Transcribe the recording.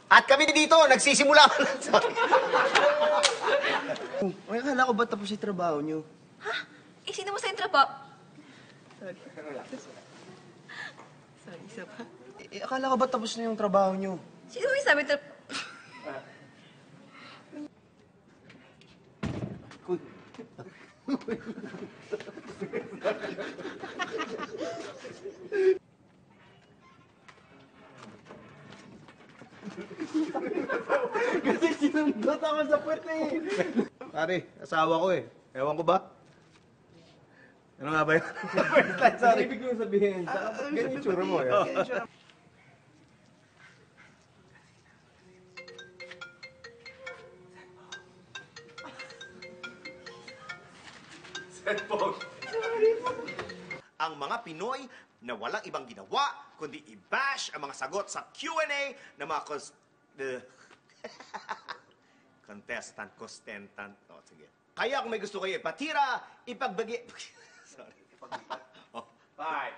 At kami dito, nagsisimula. Sorry. May akala ko ba tapos yung trabaho nyo? Ha? Eh, sino mo sa trabaho? Sorry, isa pa. Akala ko ba tapos na yung trabaho nyo? Sino mo yung sabi Uy. Kasi sinundot ako sa puwet eh. Pare, asawa ko eh. Ewan ko ba? Ano nga ba yun? Sorry. Ibig kong sabihin, ganyan yung tsura mo eh. Ang mga Pinoy na walang ibang ginawa kundi i-bash ang mga sagot sa Q&A ng mga contestant. Oh, sige. Kaya kung may gusto kayo ipatira, ipagbagi... Sorry. Oh. 5,